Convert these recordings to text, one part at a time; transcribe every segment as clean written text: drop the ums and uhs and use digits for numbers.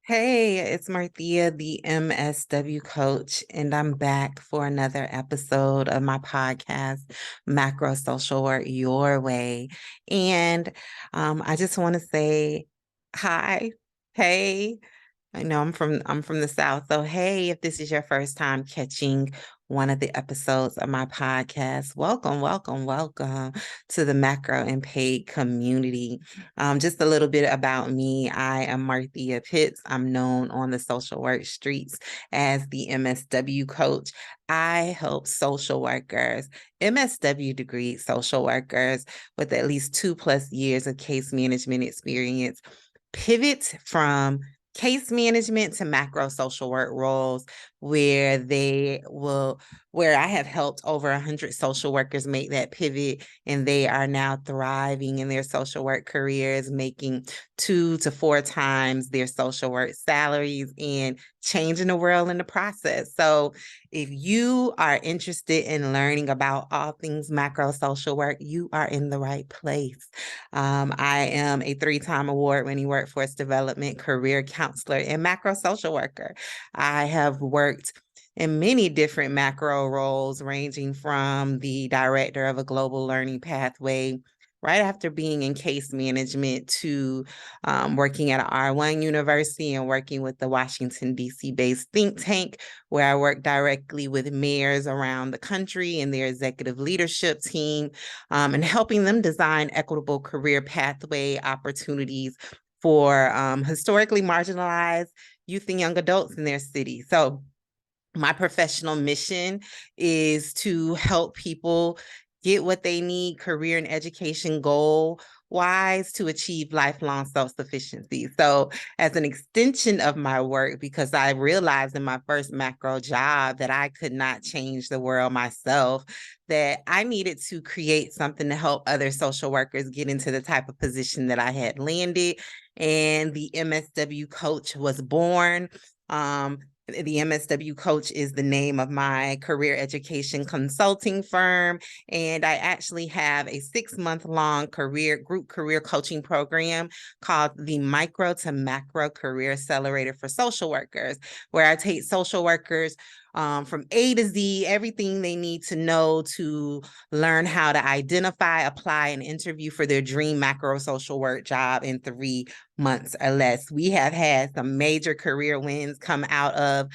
Hey, it's Marthea, the MSW coach, and I'm back for another episode of my podcast, Macro Social Work Your Way. And I just want to say hi. Hey, I know I'm from the South. So hey, if this is your first time catching one of the episodes of my podcast, welcome, welcome, welcome to the macro and paid community. Just a little bit about me. I am Marthea Pitts. I'm known on the social work streets as the MSW coach. I help social workers, MSW degree social workers with at least 2+ years of case management experience pivot from case management to macro social work roles where where I have helped over 100 social workers make that pivot, and they are now thriving in their social work careers, making 2 to 4 times their social work salaries and changing the world in the process. So if you are interested in learning about all things macro social work, you are in the right place. I am a 3-time award-winning workforce development career counselor and macro social worker. I have worked in many different macro roles, ranging from the director of a global learning pathway right after being in case management to working at an R1 university and working with the Washington, D.C. based think tank, where I work directly with mayors around the country and their executive leadership team, and helping them design equitable career pathway opportunities for historically marginalized youth and young adults in their city. So my professional mission is to help people get what they need career and education goal wise to achieve lifelong self-sufficiency. So as an extension of my work, because I realized in my first macro job that I could not change the world myself, that I needed to create something to help other social workers get into the type of position that I had landed. And the MSW coach was born. The MSW coach is the name of my career education consulting firm. And I actually have a 6-month-long group career coaching program called the Micro to Macro Career Accelerator for Social Workers, where I take social workers from A to Z, everything they need to know to learn how to identify, apply, and interview for their dream macro social work job in 3 months or less. We have had some major career wins come out of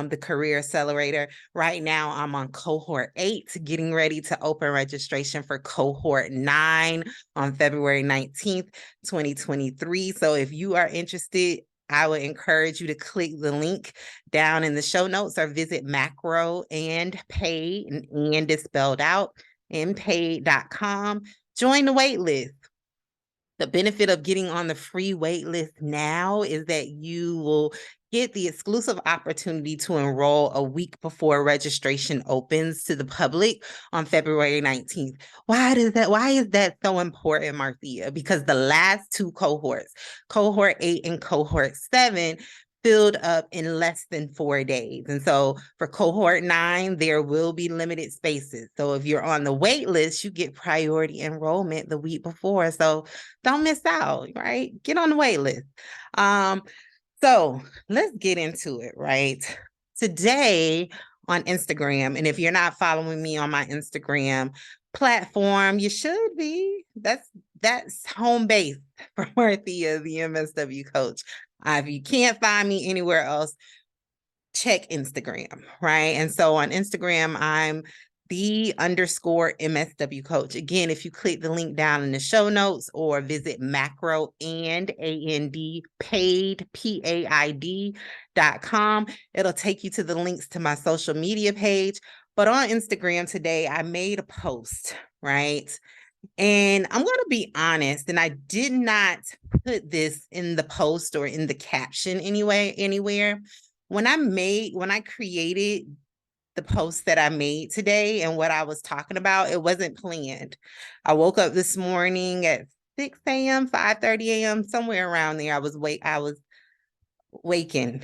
the Career Accelerator. Right now, I'm on cohort 8, getting ready to open registration for cohort 9 on February 19th, 2023. So if you are interested, I would encourage you to click the link down in the show notes or visit macro and pay, and is spelled out, mpaid.com. Join the wait list. The benefit of getting on the free wait list now is that you will get the exclusive opportunity to enroll a week before registration opens to the public on February 19th. Why is that so important, Marthea? Because the last 2 cohorts, cohort 8 and cohort 7, filled up in less than 4 days. And so for cohort 9, there will be limited spaces. So if you're on the wait list, you get priority enrollment the week before. So don't miss out, right? Get on the wait list. So let's get into it, right? Today on Instagram, and if you're not following me on my Instagram platform, you should be. That's home base for Marthea, the MSW coach. If you can't find me anywhere else, check Instagram, right? And so on Instagram, I'm the_MSW coach. Again, if you click the link down in the show notes or visit macro and paid.com, it'll take you to the links to my social media page. But on Instagram today, I made a post, right? And I'm going to be honest, and I did not put this in the post or in the caption anywhere. When I created the post that I made today and what I was talking about, it wasn't planned. I woke up this morning at 6 a.m., 5:30 a.m., somewhere around there. I was waking.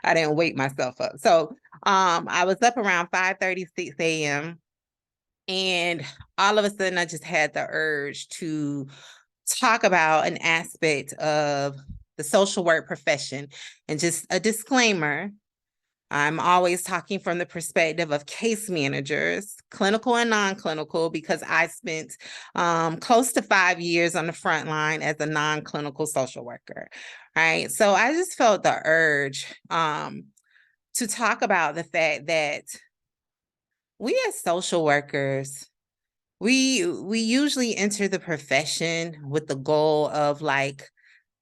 I didn't wake myself up. So I was up around 5:30, 6 a.m. And all of a sudden, I just had the urge to talk about an aspect of the social work profession. And just a disclaimer, I'm always talking from the perspective of case managers, clinical and non-clinical, because I spent close to 5 years on the front line as a non-clinical social worker, right? So I just felt the urge to talk about the fact that we as social workers, we usually enter the profession with the goal of like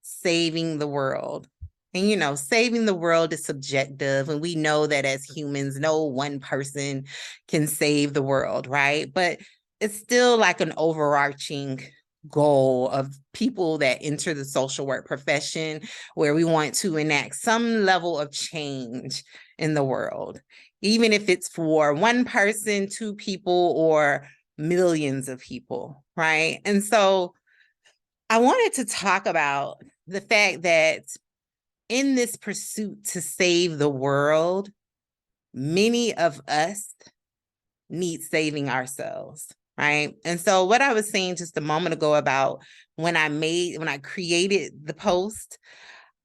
saving the world. And saving the world is subjective, and we know that as humans, no one person can save the world, right? But it's still like an overarching goal of people that enter the social work profession, where we want to enact some level of change in the world, even if it's for one person, two people, or millions of people, right? And so I wanted to talk about the fact that in this pursuit to save the world, many of us need saving ourselves, right? And so what I was saying just a moment ago about when I created the post,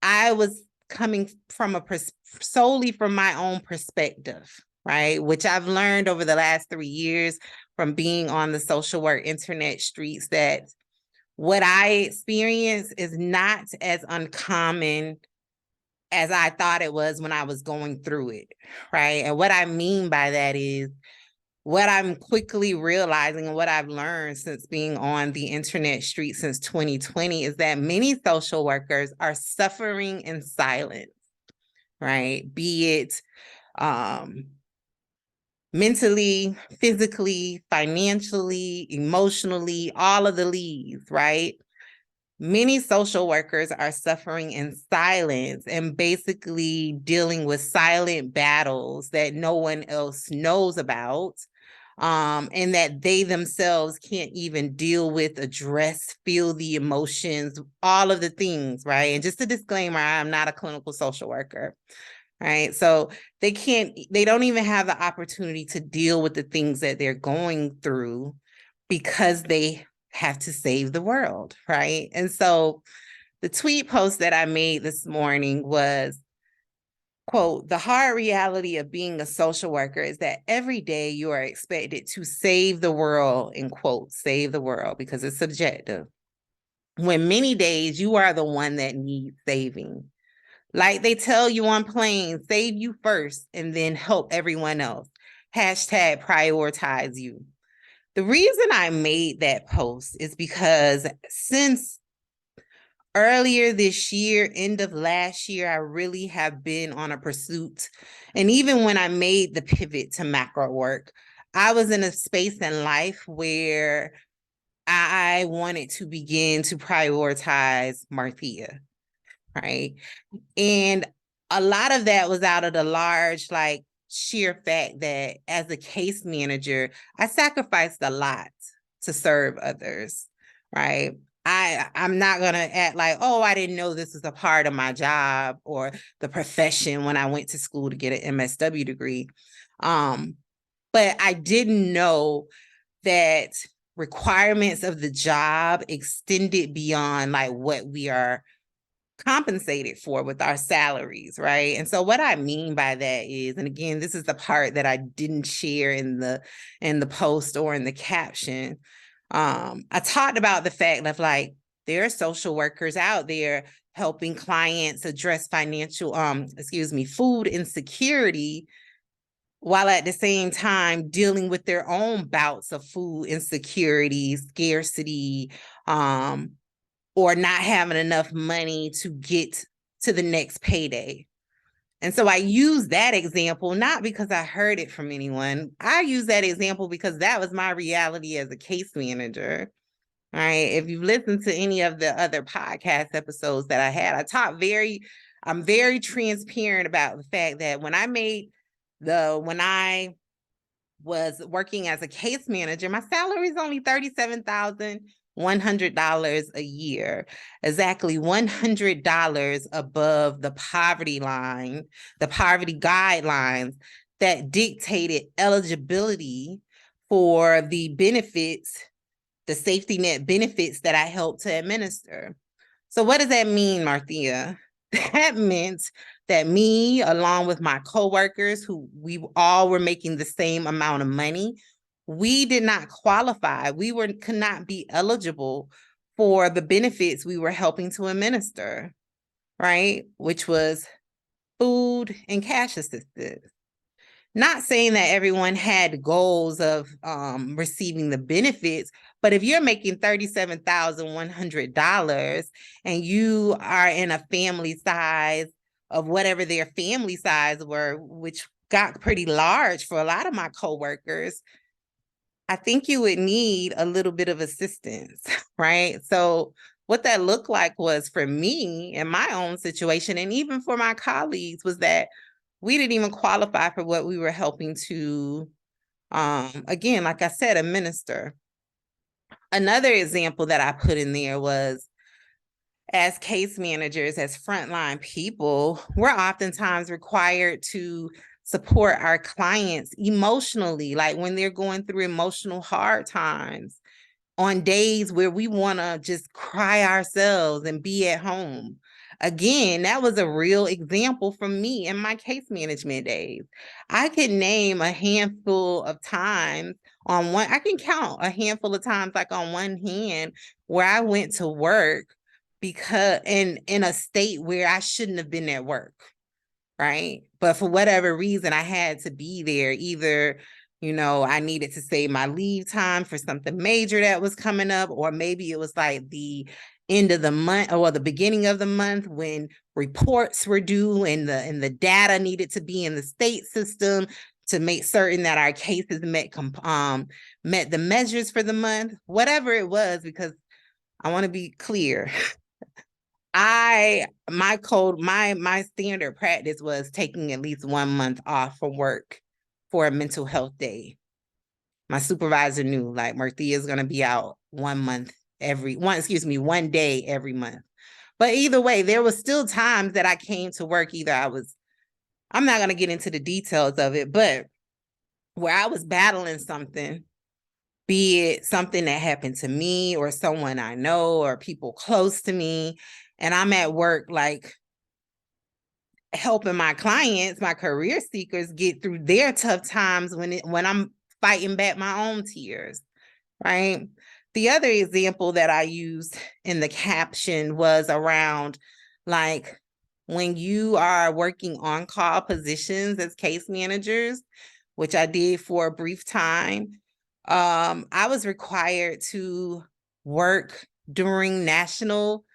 I was coming from solely from my own perspective, right? Which I've learned over the last 3 years from being on the social work internet streets, that what I experience is not as uncommon as I thought it was when I was going through it, right? And what I mean by that is what I'm quickly realizing and what I've learned since being on the internet street since 2020 is that many social workers are suffering in silence, right? Be it mentally, physically, financially, emotionally, all of the leads, right? Many social workers are suffering in silence and basically dealing with silent battles that no one else knows about, and that they themselves can't even deal with, address, feel the emotions, all of the things, right? And just a disclaimer, I'm not a clinical social worker, right? So they don't even have the opportunity to deal with the things that they're going through because they have to save the world, right? And so the tweet post that I made this morning was, quote, "The hard reality of being a social worker is that every day you are expected to save the world," in quote, save the world, because it's subjective, "when many days you are the one that needs saving. Like they tell you on planes, save you first and then help everyone else. Hashtag prioritize you." The reason I made that post is because since earlier this year, end of last year, I really have been on a pursuit. And even when I made the pivot to macro work, I was in a space in life where I wanted to begin to prioritize Marthea, right? And a lot of that was out of the large, like, sheer fact that as a case manager, I sacrificed a lot to serve others, right? I'm not going to act like, oh, I didn't know this was a part of my job or the profession when I went to school to get an MSW degree. But I didn't know that requirements of the job extended beyond like what we are compensated for with our salaries, right? And so what I mean by that is, and again, this is the part that I didn't share in the post or in the caption. I talked about the fact that like there are social workers out there helping clients address food insecurity, while at the same time dealing with their own bouts of food insecurity, scarcity, or not having enough money to get to the next payday. And so I use that example, not because I heard it from anyone. I use that example because that was my reality as a case manager, right? If you've listened to any of the other podcast episodes that I had, I'm very transparent about the fact that when I was working as a case manager, my salary is only $37,100 a year, exactly $100 above the poverty line, the poverty guidelines that dictated eligibility for the benefits, the safety net benefits that I helped to administer. So what does that mean, Marthea? That meant that me, along with my coworkers, who we all were making the same amount of money, we did not qualify. Could not be eligible for the benefits we were helping to administer, right? Which was food and cash assistance. Not saying that everyone had goals of receiving the benefits, but if you're making $37,100 and you are in a family size of whatever their family size were, which got pretty large for a lot of my coworkers, I think you would need a little bit of assistance, right? So what that looked like was for me in my own situation, and even for my colleagues, was that we didn't even qualify for what we were helping to, again, like I said, administer. Another example that I put in there was, as case managers, as frontline people, we're oftentimes required to support our clients emotionally, like when they're going through emotional hard times, on days where we want to just cry ourselves and be at home. Again, that was a real example from me in my case management days. I can name a handful of times I can count a handful of times, like on one hand, where I went to work because in a state where I shouldn't have been at work, right? But for whatever reason, I had to be there. Either, I needed to save my leave time for something major that was coming up, or maybe it was like the end of the month or the beginning of the month when reports were due and the data needed to be in the state system to make certain that our cases met the measures for the month, whatever it was, because I want to be clear. My standard practice was taking at least 1 month off from work for a mental health day. My supervisor knew, like, Marthea is gonna be out 1 day every month. But either way, there was still times that I came to work, I'm not gonna get into the details of it, but where I was battling something, be it something that happened to me or someone I know or people close to me, and I'm at work, like, helping my clients, my career seekers, get through their tough times when I'm fighting back my own tears, right? The other example that I used in the caption was around, like, when you are working on call positions as case managers, which I did for a brief time. I was required to work during natural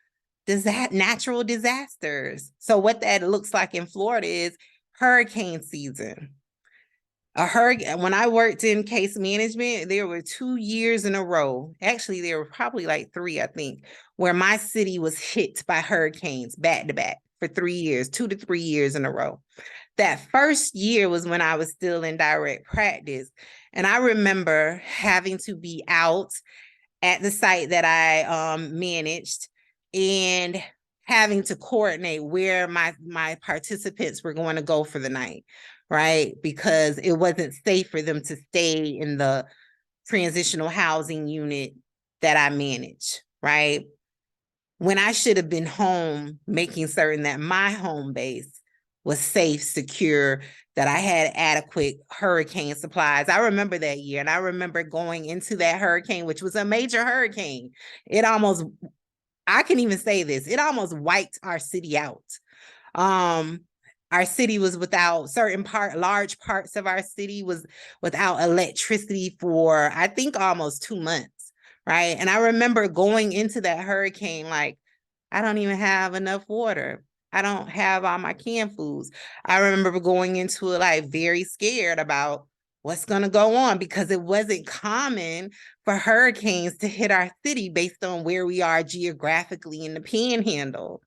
disasters. So what that looks like in Florida is hurricane season. When I worked in case management, there were 2 years in a row. Actually, there were probably like 3, I think, where my city was hit by hurricanes back to back for 3 years, 2 to 3 years in a row. That first year was when I was still in direct practice. And I remember having to be out at the site that I managed and having to coordinate where my participants were going to go for the night, right? Because it wasn't safe for them to stay in the transitional housing unit that I manage, right? When I should have been home, making certain that my home base was safe, secure, that I had adequate hurricane supplies. I remember that year, and I remember going into that hurricane, which was a major hurricane. I can even say this, it almost wiped our city out. Our city was without large parts of our city was without electricity for, I think, almost 2 months, right? And I remember going into that hurricane like, I don't even have enough water. I don't have all my canned foods. I remember going into it like very scared about what's going to go on, because it wasn't common for hurricanes to hit our city based on where we are geographically in the panhandle,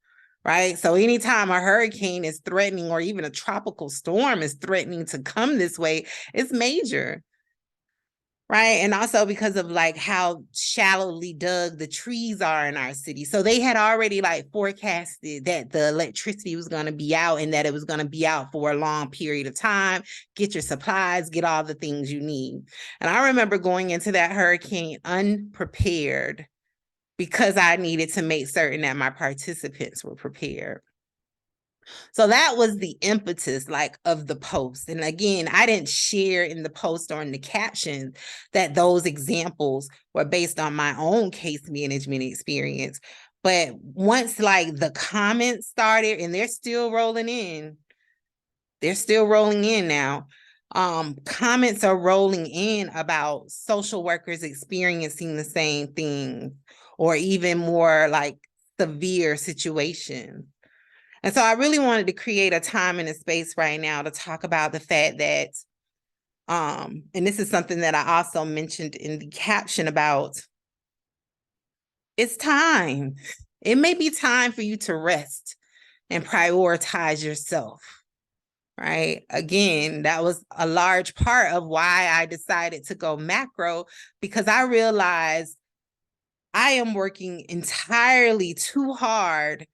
right? So anytime a hurricane is threatening, or even a tropical storm is threatening to come this way, it's major. Right. And also because of like how shallowly dug the trees are in our city. So they had already like forecasted that the electricity was going to be out, and that it was going to be out for a long period of time. Get your supplies, get all the things you need. And I remember going into that hurricane unprepared, because I needed to make certain that my participants were prepared. So that was the impetus like of the post. And again, I didn't share in the post or in the caption that those examples were based on my own case management experience. But once like the comments started, and they're still rolling in now. Comments are rolling in about social workers experiencing the same thing or even more like severe situations. And so I really wanted to create a time and a space right now to talk about the fact that, and this is something that I also mentioned in the caption about, it's time. It may be time for you to rest and prioritize yourself, right? Again, that was a large part of why I decided to go macro, because I realized I am working entirely too hard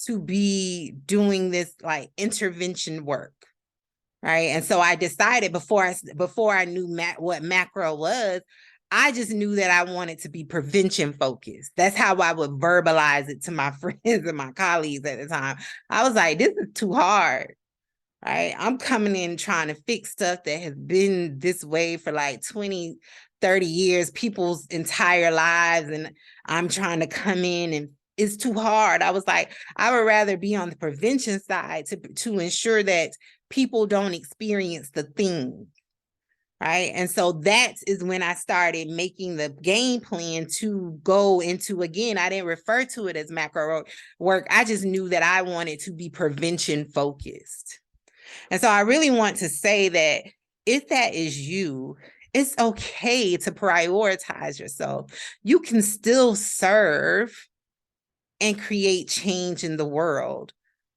to be doing this like intervention work, right? And so I decided before I knew what macro was, I just knew that I wanted to be prevention focused. That's how I would verbalize it to my friends and my colleagues at the time. I was like, this is too hard, right? I'm coming in trying to fix stuff that has been this way for like 20, 30 years, people's entire lives. And I'm trying to come in and it's too hard. I was like, I would rather be on the prevention side to ensure that people don't experience the thing, right? And so that is when I started making the game plan to go into, again, I didn't refer to it as macro work. I just knew that I wanted to be prevention focused. And so I really want to say that if that is you, it's okay to prioritize yourself. You can still serve and create change in the world.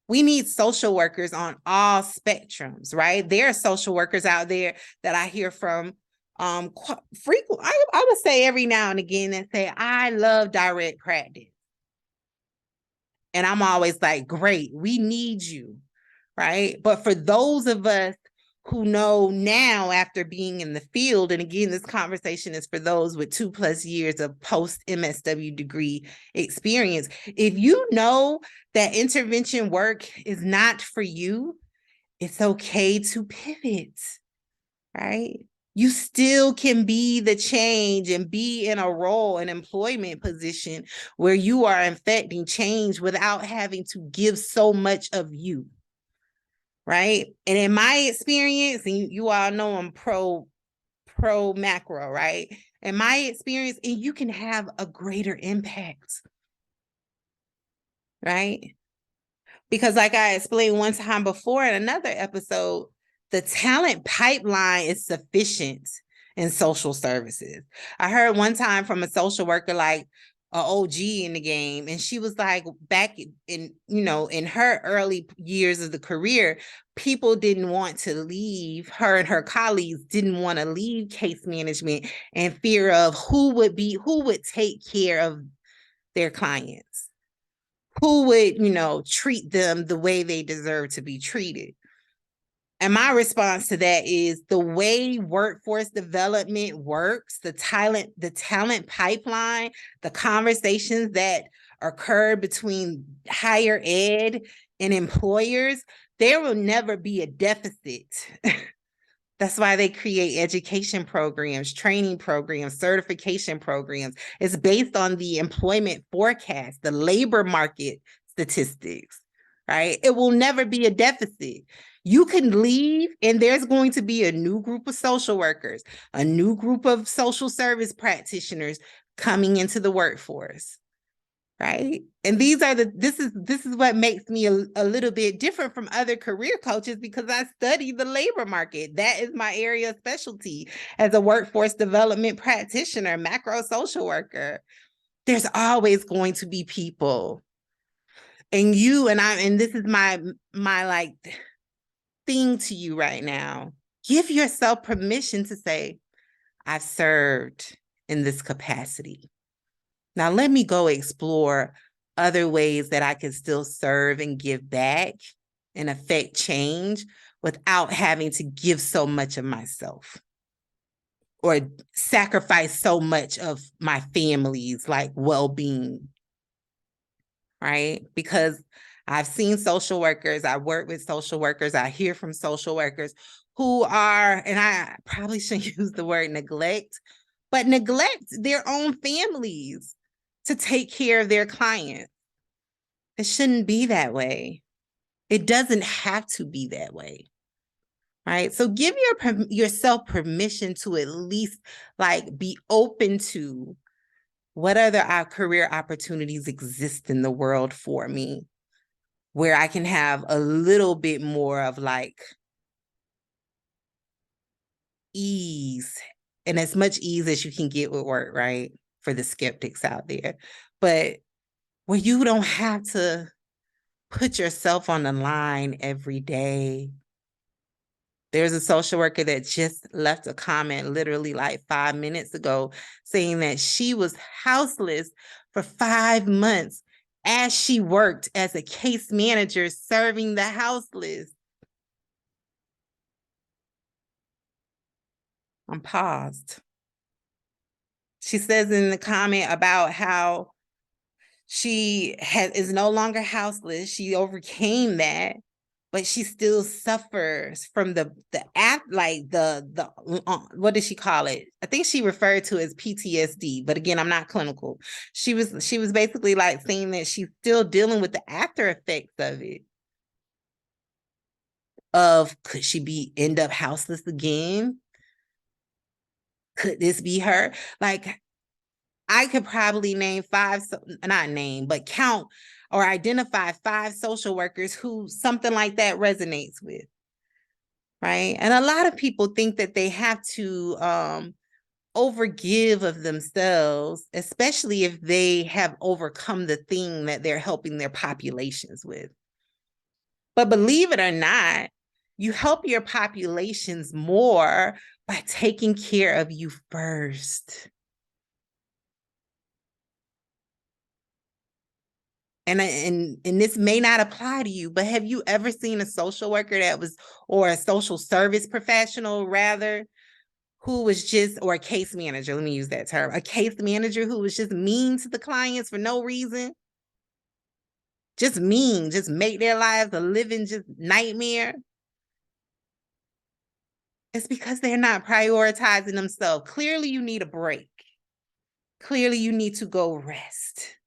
We need social workers on all spectrums, right? There are social workers out there that I hear from frequently. I would say every now and again that say, I love direct practice. And I'm always like, great, we need you, right? But for those of us who know now after being in the field, and again, this conversation is for those with 2+ years of post MSW degree experience. If you know that intervention work is not for you, it's okay to pivot, right? You still can be the change and be in a role, an employment position where you are affecting change without having to give so much of you, right? And in my experience, and you all know I'm pro macro, right? In my experience, and you can have a greater impact, right? Because like I explained one time before in another episode, the talent pipeline is sufficient in social services. I heard one time from a social worker, like a OG in the game, and she was like, back in, in her early years of the career, people didn't want to leave. Her and her colleagues didn't want to leave case management in fear of who would take care of their clients, who would, treat them the way they deserve to be treated. And my response to that is the way workforce development works, the talent pipeline, the conversations that occur between higher ed and employers, there will never be a deficit. That's why they create education programs, training programs, certification programs. It's based on the employment forecast, the labor market statistics, right? It will never be a deficit. You can leave and there's going to be a new group of social workers, a new group of social service practitioners coming into the workforce, right? And this is what makes me a little bit different from other career coaches, because I study the labor market. That is my area of specialty as a workforce development practitioner, macro social worker. There's always going to be people. And this is my like thing to you right now. Give yourself permission to say, I've served in this capacity. Now let me go explore other ways that I can still serve and give back and affect change without having to give so much of myself. or sacrifice so much of my family's like well-being, right? Because I've seen social workers, I work with social workers, I hear from social workers who are, and I probably shouldn't use the word neglect, but neglect their own families to take care of their clients. It shouldn't be that way. It doesn't have to be that way. Right. So give yourself permission to at least like be open to what other career opportunities exist in the world for me, where I can have a little bit more of like ease, and as much ease as you can get with work, right? For the skeptics out there, but where you don't have to put yourself on the line every day. There's a social worker that just left a comment literally like 5 minutes ago saying that she was houseless for 5 months as she worked as a case manager serving the houseless. I'm paused. She says in the comment about how she is no longer houseless. She overcame that, but she still suffers from the what did she call it? I think she referred to it as PTSD, but again, I'm not clinical. She was basically like saying that she's still dealing with the after effects of it. Of could she end up houseless again? Could this be her? Like, I could probably name not name, but count or identify 5 social workers who something like that resonates with. Right. And a lot of people think that they have to overgive of themselves, especially if they have overcome the thing that they're helping their populations with. But believe it or not, you help your populations more by taking care of you first. And this may not apply to you, but have you ever seen a social worker or a social service professional rather, who was just, or a case manager, let me use that term, a case manager who was just mean to the clients for no reason? Just mean, just make their lives a living just nightmare. It's because they're not prioritizing themselves. Clearly, you need a break. Clearly, you need to go rest.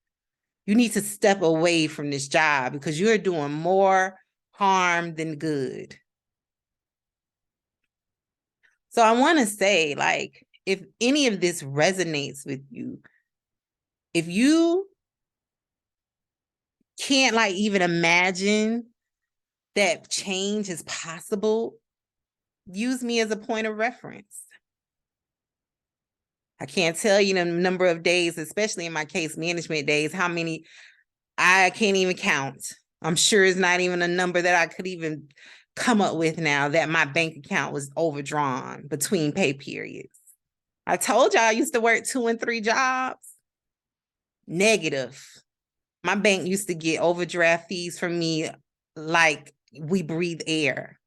You need to step away from this job because you're doing more harm than good. So I want to say, like, if any of this resonates with you, if you can't like even imagine that change is possible, use me as a point of reference. I can't tell you the number of days, especially in my case management days, how many I can't even count. I'm sure it's not even a number that I could even come up with now that my bank account was overdrawn between pay periods. I told y'all I used to work 2 and 3 jobs. Negative. My bank used to get overdraft fees from me like we breathe air.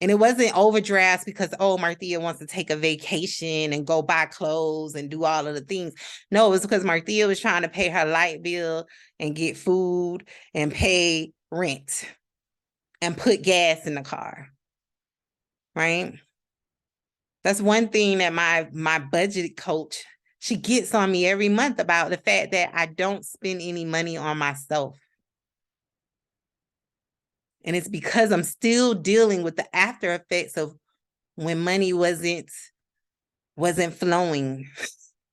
And it wasn't overdrafts because, oh, Marthea wants to take a vacation and go buy clothes and do all of the things. No, it was because Marthea was trying to pay her light bill and get food and pay rent and put gas in the car, right? That's one thing that my budget coach, she gets on me every month about the fact that I don't spend any money on myself. And it's because I'm still dealing with the after effects of when money wasn't flowing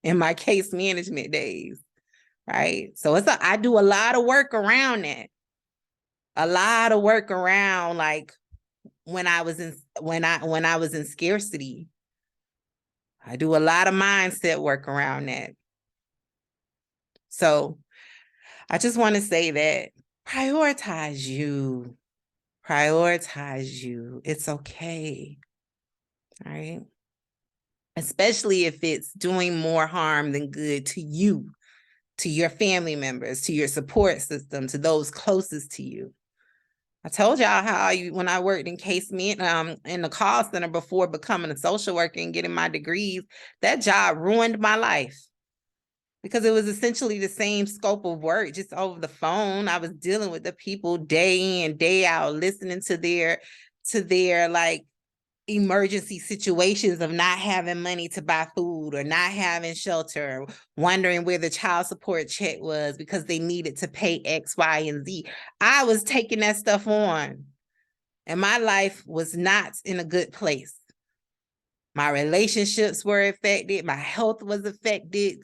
in my case management days, right? So I do a lot of work around that. A lot of work around like when I was in scarcity. I do a lot of mindset work around that. So I just want to say that prioritize you. Prioritize you. It's okay. All right. Especially if it's doing more harm than good to you, to your family members, to your support system, to those closest to you. I told y'all how when I worked in case in the call center before becoming a social worker and getting my degrees, that job ruined my life because it was essentially the same scope of work, just over the phone. I was dealing with the people day in, day out, listening to their like emergency situations of not having money to buy food or not having shelter, wondering where the child support check was because they needed to pay X, Y, and Z. I was taking that stuff on, and my life was not in a good place. My relationships were affected. My health was affected.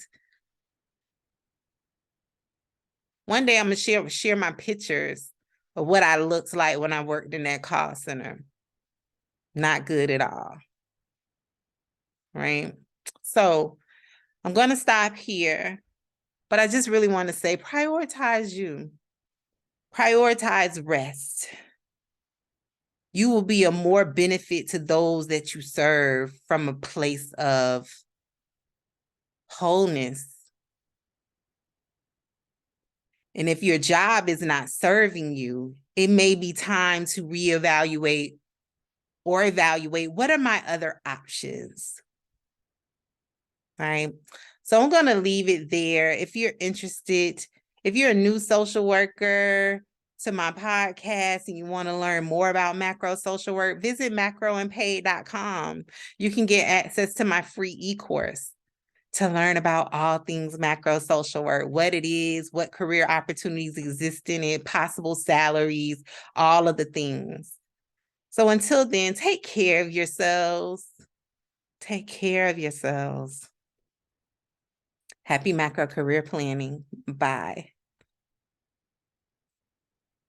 One day I'm gonna share my pictures of what I looked like when I worked in that call center. Not good at all. Right? So I'm gonna stop here, but I just really want to say prioritize you. Prioritize rest. You will be a more benefit to those that you serve from a place of wholeness. And if your job is not serving you, it may be time to reevaluate or evaluate what are my other options, right? So I'm going to leave it there. If you're interested, if you're a new social worker to my podcast and you want to learn more about macro social work, visit macroandpaid.com. You can get access to my free e-course to learn about all things macro social work, what it is, what career opportunities exist in it, possible salaries, all of the things. So until then, take care of yourselves. Take care of yourselves. Happy macro career planning. Bye.